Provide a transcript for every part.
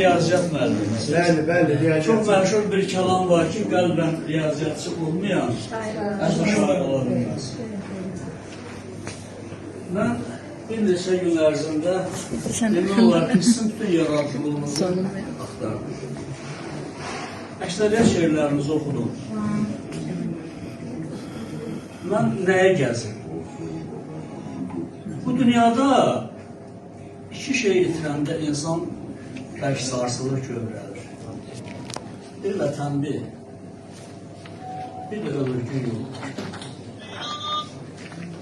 riyaziyyat müəlliməsiniz. Bəli, riyaziyyat. Çox məşhur bir kəlam var ki, qəlbən riyaziyyatçı olmayan əsla şair ola bilməz. Mən bir neçə gün ərzində demək olar ki, sizin bütün yaradıcılığınızı axtardım. Əksəriyyət şeirlərinizi oxudum. Mən nəyə gəzim? Bu dünyada iki şey itirəndə insan bəlkə sarsılır, kövrəlir. Bir vətən bir də ölürgün yol.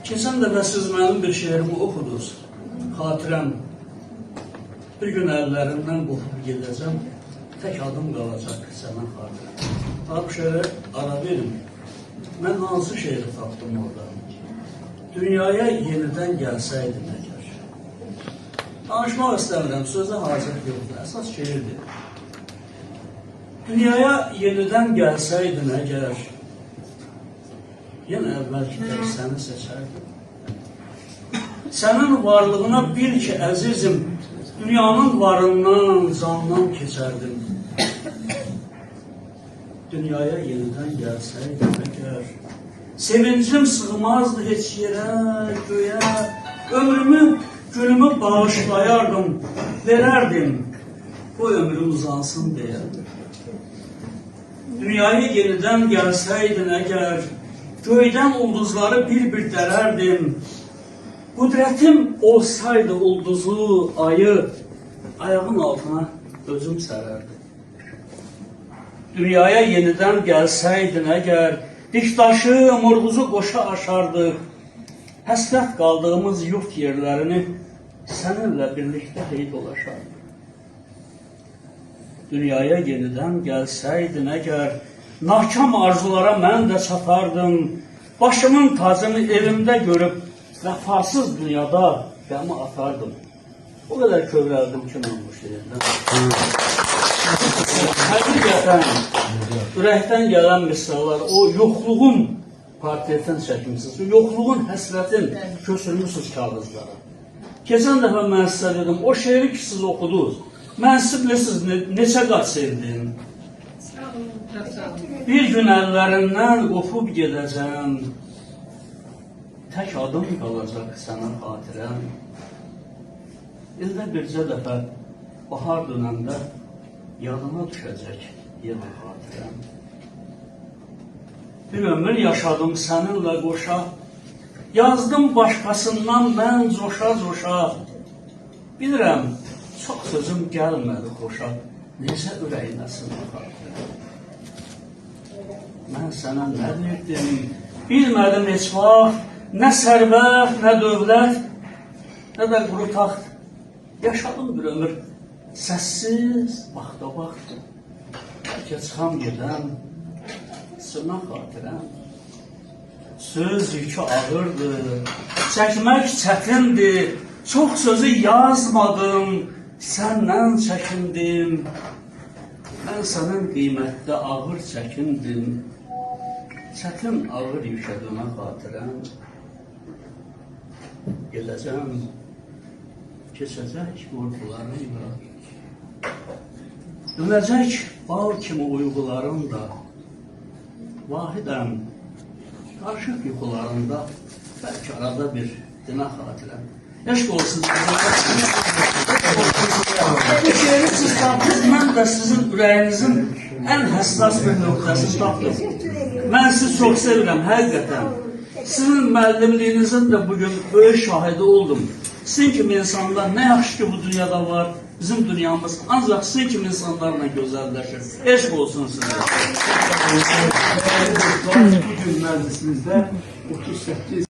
Keçən dəfə siz mənim bir şeirimi oxudunuz. Xatirəm, bir gün əllərindən qopub gedəcəm, tək adım qalacaq sənə xatirəm. Bu şeiri ara verin. Mən hansı şeiri tapdım orada? Dünyaya yenidən gəlsəydim əgər. Danışmaq istəmirəm, sözə hazır yoxdur, əsas şeirdir. Dünyaya yenidən gəlsəydim əgər, yenə əvvəlki tək səni seçərdim. Sənin varlığına bil ki, əzizim, dünyanın varından, candan keçərdim. Dünyaya yenidən gəlsəydim əgər, sevincim sığmazdı heç yerə, göyə, ömrümü, günümü bağışlayardım, verərdim, bu ömrüm uzansın deyə. Dünyaya yenidən gəlsəydin əgər, göydən ulduzları bir-bir dərərdim, qüdrətim olsaydı ulduzu, ayı, ayağın altına özüm sərərdim. Dünyaya yenidən gəlsəydin əgər, dikdaşı, murğuzu qoşa aşardıq, həsrət qaldığımız yurt yerlərini səninlə birlikdə hey dolaşardıq. Dünyaya yenidən gəlsəydin əgər, nakam arzulara mən də çatardım, başımın tacını evimdə görüb, vəfasız dünyada qəmi atardım. O qədər kövrəldim ki, mən bu şeirdən. Həqiqətən, ürəkdən gələn misralar, o yoxluğun portretini çəkmişsiniz, o yoxluğun həsrətin köçürmüşsünüz kağızlara. Keçən dəfə mən sizə dedim, o şeiri ki siz oxudunuz, mən siz bilirsiniz neçə qat sevdim. Bir gün əllərindən qopub gedəcəm, tək adım qalacaq sənə xatirəm. İldə bircə dəfə bahar dönəndə yadıma düşəcək yenə xatirəm. Bir ömür yaşadım səninlə qoşa, yazdım başqasından mən coşa-coşa. Bilirəm, çox sözüm gəlmədi xoşa, necə ürəyinəsin xatirəm. Mən sənə nə verdim, bilmədim heç vaxt, nə sərvət, nə dövlət, nə də quru taxt. Yaşadım bir ömür, səssiz, vaxta-vaxt. Bəlkə çıxam gedəm, sına xatirəm. Söz yükü ağırdır, çəkmək çətindir, çox sözü yazmadım, səndən çəkindim. Mən sənin qiymətdə ağır çəkindim, çətin ağır yükəduna xatirəm. Gedəcəm, keçəcək qorxularımla, dönəcək bal kimi uyğularım da, vahidəm, qarışıq yuxularımda, bəlkə arada bir dinə xatirəm. Eşq olsun sizə. Bu şeiri siz tapdınız, mən də sizin ürəyinizin ən həssas bir nöqtəsini tapdım. Mən sizi çox sevirəm, həqiqətən. Sizin müəllimliyinizin də bugün böyük şahidi oldum. Sizin kimi insanlar, nə yaxşı ki bu dünyada var, bizim dünyamız ancaq sizin kimi insanlarla gözəlləşir. Eşq olsun sizə. Bugün məclisimizdə 38